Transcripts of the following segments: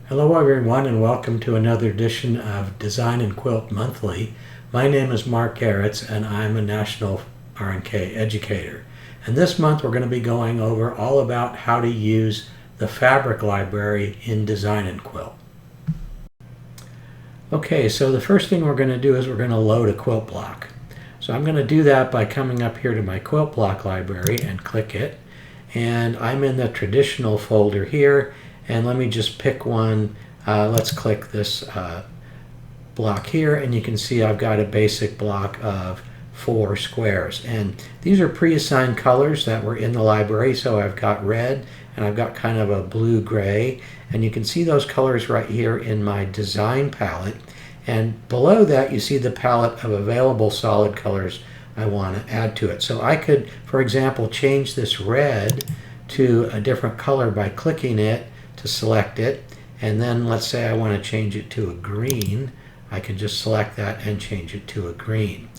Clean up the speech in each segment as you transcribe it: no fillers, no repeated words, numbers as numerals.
Hello everyone and welcome to another edition of Design and Quilt Monthly. My name is Mark Garretts and I'm a National R&K educator. And this month we're going to be going over all about how to use the fabric library in Design and Quilt. Okay, so the first thing we're going to do is we're going to load a quilt block. So I'm going to do that by coming up here to my quilt block library and click it. And I'm in the traditional folder here. And let me just pick one. Let's click this block here, and you can see I've got a basic block of 4 squares. And these are pre-assigned colors that were in the library. So I've got red, and I've got kind of a blue-gray. And you can see those colors right here in my design palette. And below that, you see the palette of available solid colors I want to add to it. So I could, for example, change this red to a different color by clicking it to select it, and then let's say I want to change it to a green. I can just select that and change it to a green.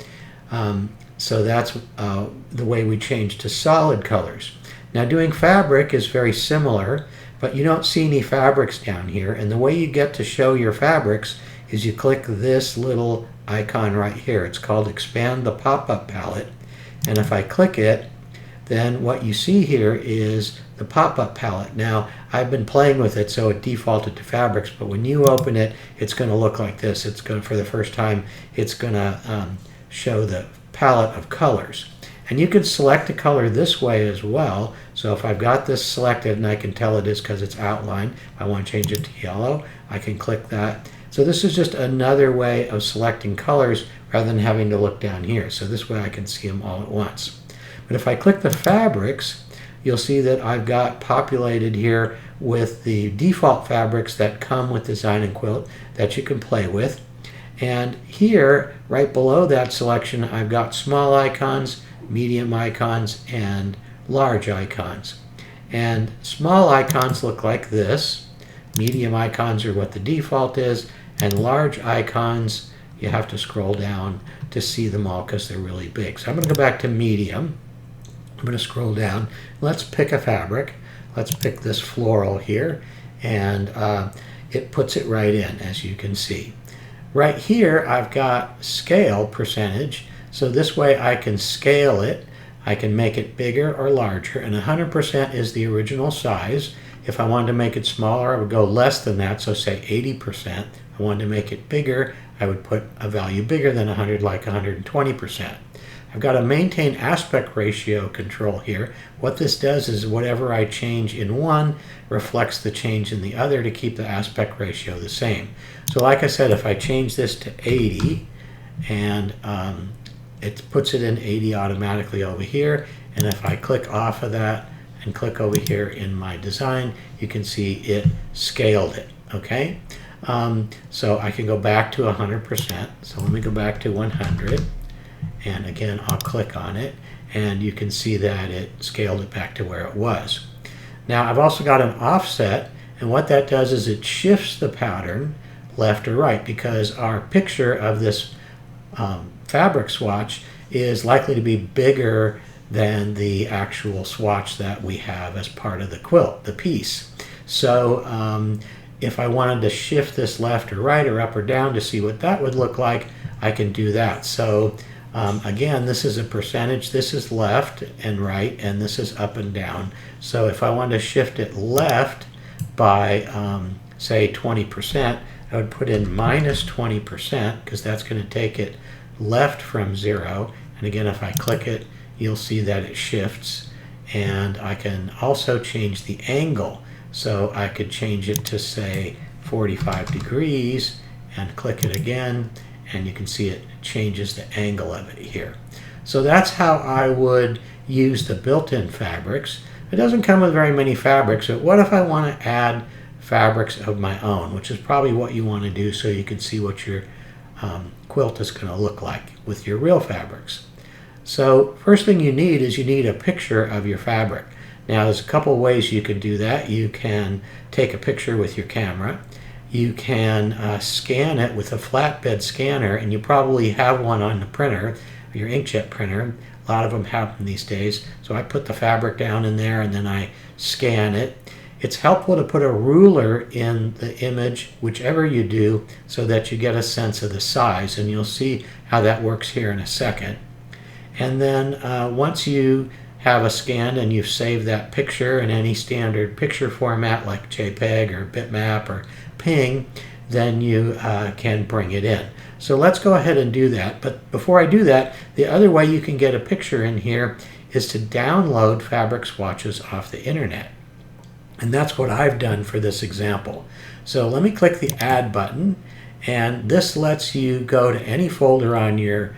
So that's the way we change to solid colors. Now doing fabric is very similar, but you don't see any fabrics down here, and the way you get to show your fabrics is you click this little icon right here. It's called Expand the Pop-Up Palette, and if I click it, then what you see here is the pop-up palette. Now, I've been playing with it, so it defaulted to fabrics, but when you open it, it's going to look like this. It's going to, for the first time, it's going to show the palette of colors. And you can select a color this way as well. So if I've got this selected, and I can tell it is because it's outlined, if I want to change it to yellow, I can click that. So this is just another way of selecting colors rather than having to look down here. So this way I can see them all at once. But if I click the fabrics, you'll see that I've got populated here with the default fabrics that come with Design and Quilt that you can play with. And here, right below that selection, I've got small icons, medium icons, and large icons. And small icons look like this. Medium icons are what the default is, and large icons, you have to scroll down to see them all because they're really big. So I'm going to go back to medium. I'm going to scroll down. Let's pick a fabric. Let's pick this floral here, and it puts it right in, as you can see. Right here, I've got scale percentage, so this way I can scale it. I can make it bigger or larger, and 100% is the original size. If I wanted to make it smaller, I would go less than that, so say 80%. If I wanted to make it bigger, I would put a value bigger than 100, like 120%. I've got a maintain aspect ratio control here. What this does is whatever I change in one reflects the change in the other to keep the aspect ratio the same. So like I said, if I change this to 80, and it puts it in 80 automatically over here, and if I click off of that and click over here in my design, you can see it scaled it, okay? So I can go back to 100%. So let me go back to 100. And again, I'll click on it, and you can see that it scaled it back to where it was. Now, I've also got an offset, and what that does is it shifts the pattern left or right, because our picture of this fabric swatch is likely to be bigger than the actual swatch that we have as part of the quilt, the piece. So if I wanted to shift this left or right or up or down to see what that would look like, I can do that. So again, this is a percentage. This is left and right, and this is up and down. So if I want to shift it left by, say, 20%, I would put in minus 20%, because that's going to take it left from 0. And again, if I click it, you'll see that it shifts. And I can also change the angle. So I could change it to, say, 45 degrees, and click it again, and you can see it changes the angle of it here. So that's how I would use the built-in fabrics. It doesn't come with very many fabrics, but what if I want to add fabrics of my own, which is probably what you want to do so you can see what your quilt is going to look like with your real fabrics. So first thing you need is you need a picture of your fabric. Now there's a couple ways you can do that. You can take a picture with your camera. You can scan it with a flatbed scanner, and you probably have one on the printer, your inkjet printer. A lot of them have them these days. So I put the fabric down in there, and then I scan it. it's helpful to put a ruler in the image, whichever you do, so that you get a sense of the size, and you'll see how that works here in a second. And then once you have a scan and you've saved that picture in any standard picture format like JPEG or bitmap or PNG, then you can bring it in. So let's go ahead and do that. But before I do that, the other way you can get a picture in here is to download fabric swatches off the internet. And that's what I've done for this example. So let me click the Add button, and this lets you go to any folder on your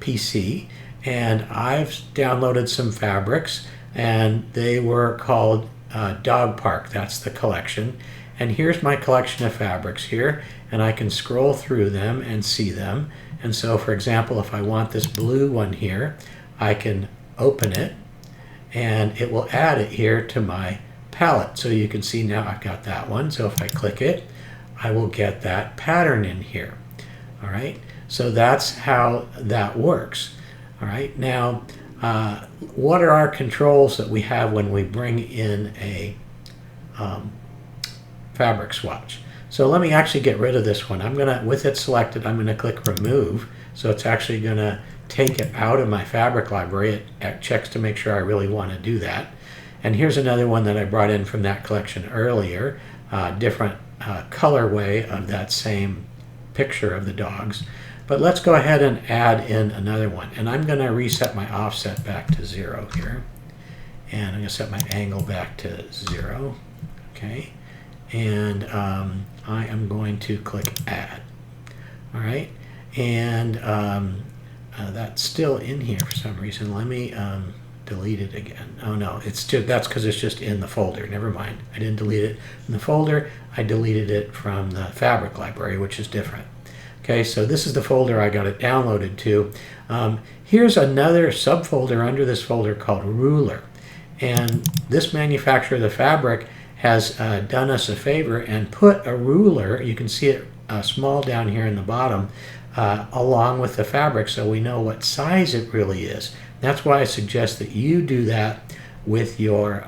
PC. And I've downloaded some fabrics, and they were called Dog Park. That's the collection. And here's my collection of fabrics here, and I can scroll through them and see them. And so, for example, if I want this blue one here, I can open it, and it will add it here to my palette. So you can see now I've got that one. So if I click it, I will get that pattern in here. All right, so that's how that works. All right, now what are our controls that we have when we bring in a fabric swatch? So let me actually get rid of this one. I'm gonna, with it selected, I'm gonna click remove. So it's actually gonna take it out of my fabric library. It checks to make sure I really want to do that. And here's another one that I brought in from that collection earlier, different colorway of that same picture of the dogs. But let's go ahead and add in another one. And I'm going to reset my offset back to 0 here. And I'm going to set my angle back to 0. Okay. And I am going to click Add. All right. And that's still in here for some reason. Let me delete it again. Oh no, it's just, that's because it's just in the folder. Never mind. I didn't delete it in the folder. I deleted it from the fabric library, which is different. Okay, so this is the folder I got it downloaded to. Here's another subfolder under this folder called Ruler. And this manufacturer of the fabric has done us a favor and put a ruler, you can see it small down here in the bottom, along with the fabric so we know what size it really is. That's why I suggest that you do that with your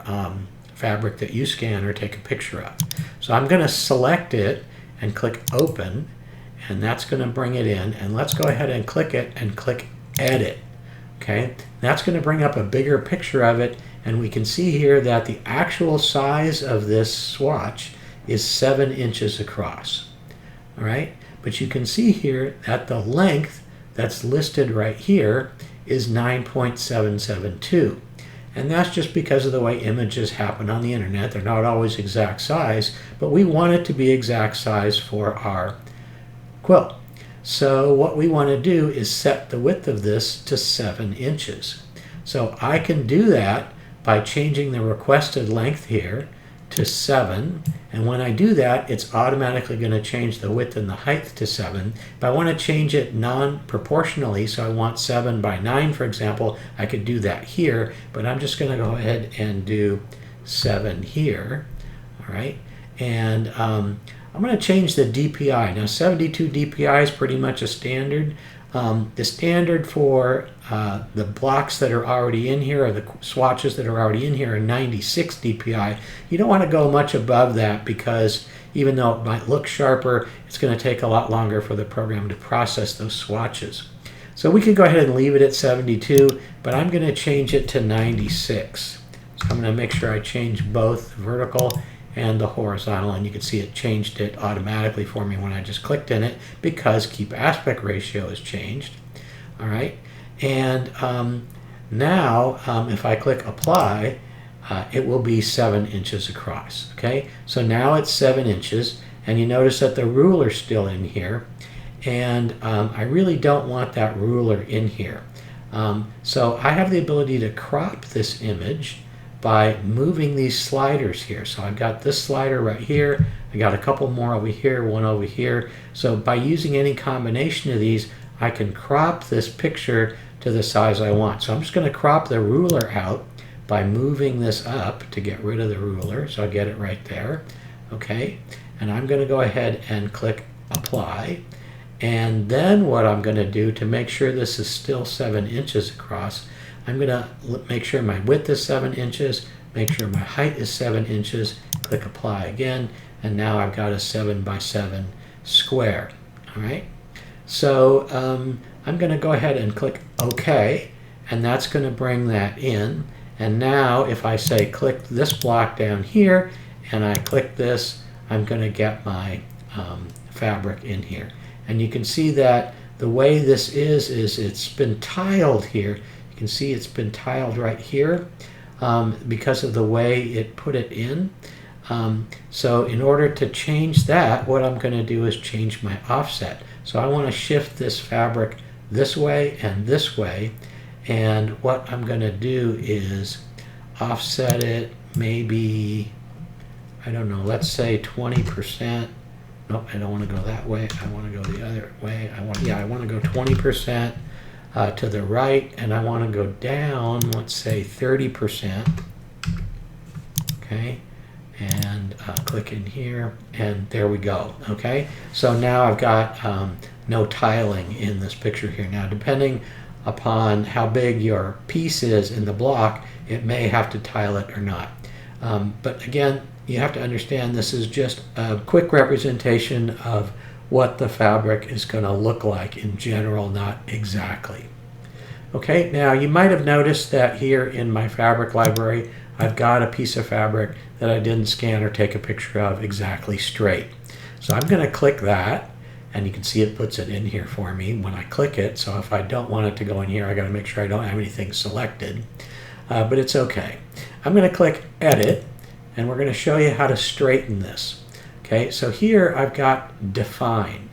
fabric that you scan or take a picture of. So I'm going to select it and click Open, and that's going to bring it in. And let's go ahead and click it and click Edit. Okay, that's going to bring up a bigger picture of it, and we can see here that the actual size of this swatch is 7 inches across. All right, but you can see here that the length that's listed right here is 9.772. And that's just because of the way images happen on the internet. They're not always exact size, but we want it to be exact size for our quilt. So what we want to do is set the width of this to 7 inches. So I can do that by changing the requested length here to 7, and when I do that, it's automatically going to change the width and the height to 7. If I want to change it non-proportionally, so I want 7 by 9, for example, I could do that here, but I'm just going to go ahead and do 7 here. All right, and I'm going to change the DPI. Now 72 DPI is pretty much a standard. The standard for the blocks that are already in here, or the swatches that are already in here, are 96 DPI. You don't want to go much above that because even though it might look sharper, it's going to take a lot longer for the program to process those swatches. So we could go ahead and leave it at 72, but I'm going to change it to 96. So I'm going to make sure I change both vertical and the horizontal, and you can see it changed it automatically for me when I just clicked in it because keep aspect ratio has changed. All right, and now if I click apply, it will be 7 inches across. Okay, so now it's 7 inches, and you notice that the ruler's still in here, and I really don't want that ruler in here. So I have the ability to crop this image by moving these sliders here. So I've got this slider right here, I got a couple more over here, one over here. So by using any combination of these, I can crop this picture to the size I want. So I'm just going to crop the ruler out by moving this up to get rid of the ruler. So I get it right there. Okay, and I'm going to go ahead and click apply. And then what I'm going to do to make sure this is still 7 inches across, I'm going to make sure my width is 7 inches, make sure my height is 7 inches, click apply again, and now I've got a 7 by 7 square. All right, so I'm going to go ahead and click OK, and that's going to bring that in. And now if I say click this block down here and I click this, I'm going to get my fabric in here. And you can see that the way this is it's been tiled here. You can see it's been tiled right here because of the way it put it in. So in order to change that, what I'm going to do is change my offset. So I want to shift this fabric this way and this way. And what I'm going to do is offset it maybe, I don't know, let's say 20%. Nope, I don't want to go that way. I want to go the other way. I want to go 20% to the right, and I want to go down, let's say 30%. Okay, and click in here, and there we go. Okay, so now I've got no tiling in this picture here. Now, depending upon how big your piece is in the block, it may have to tile it or not. But again, you have to understand this is just a quick representation of what the fabric is going to look like in general, not exactly. Okay, now you might have noticed that here in my fabric library, I've got a piece of fabric that I didn't scan or take a picture of exactly straight. So I'm going to click that, and you can see it puts it in here for me when I click it. So if I don't want it to go in here, I got to make sure I don't have anything selected, but it's okay. I'm going to click edit, and we're going to show you how to straighten this. Okay, so here I've got define,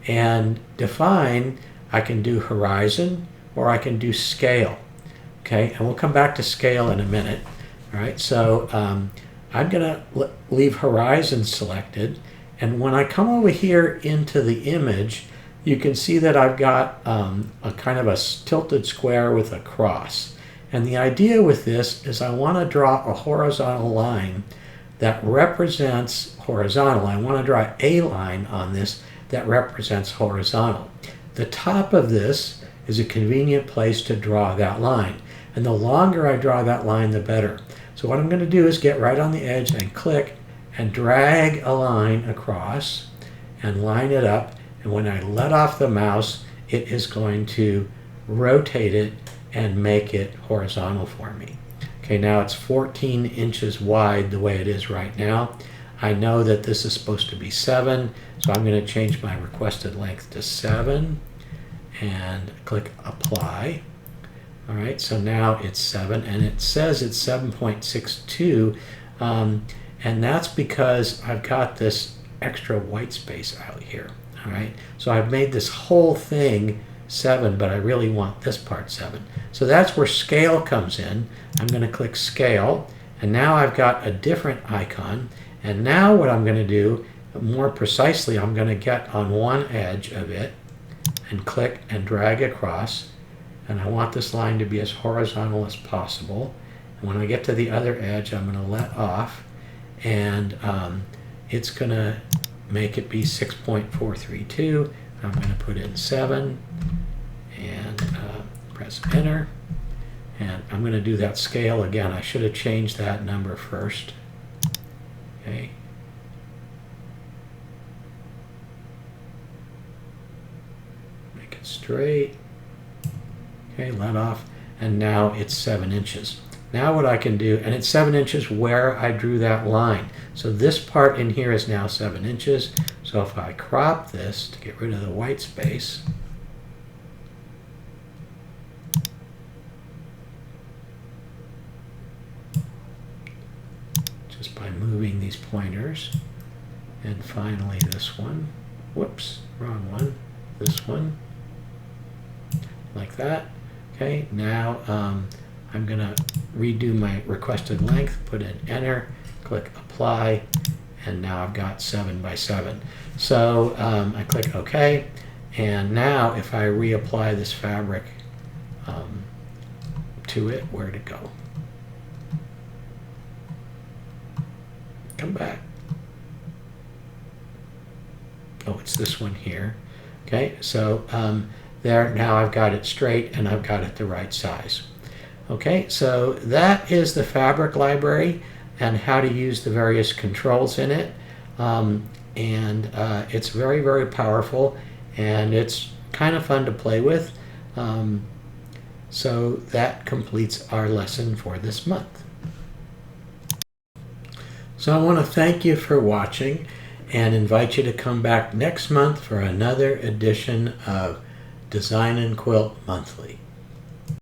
and define I can do horizon or I can do scale. Okay, and we'll come back to scale in a minute. All right, so I'm going to leave horizon selected, and when I come over here into the image, you can see that I've got a kind of a tilted square with a cross. And the idea with this is I want to draw a horizontal line that represents horizontal. I want to draw a line on this that represents horizontal. The top of this is a convenient place to draw that line. And the longer I draw that line, the better. So what I'm going to do is get right on the edge and click and drag a line across and line it up. And when I let off the mouse, it is going to rotate it and make it horizontal for me. Okay, now it's 14 inches wide the way it is right now. I know that this is supposed to be 7, so I'm going to change my requested length to 7 and click apply. All right, so now it's 7, and it says it's 7.62, and that's because I've got this extra white space out here. All right, so I've made this whole thing 7, but I really want this part 7. So that's where scale comes in. I'm going to click scale, and now I've got a different icon. And now what I'm going to do, more precisely, I'm going to get on one edge of it and click and drag across. And I want this line to be as horizontal as possible. And when I get to the other edge, I'm going to let off, and it's going to make it be 6.432. I'm going to put in 7 and press enter, and I'm going to do that scale again. I should have changed that number first. Okay. Make it straight. Okay, let off, and now it's 7 inches. Now what I can do, and it's 7 inches where I drew that line. So this part in here is now 7 inches. So if I crop this to get rid of the white space, just by moving these pointers, and finally this one, whoops, wrong one, this one, like that. Okay, now I'm going to redo my requested length, put in enter, click apply, and now I've got 7 by 7. So I click OK, and now if I reapply this fabric to it, where'd it go? Come back. Oh, it's this one here. Okay, so there, now I've got it straight and I've got it the right size. Okay, so that is the fabric library and how to use the various controls in it. It's very, very powerful, and it's kind of fun to play with. So that completes our lesson for this month. So I want to thank you for watching and invite you to come back next month for another edition of Design and Quilt Monthly.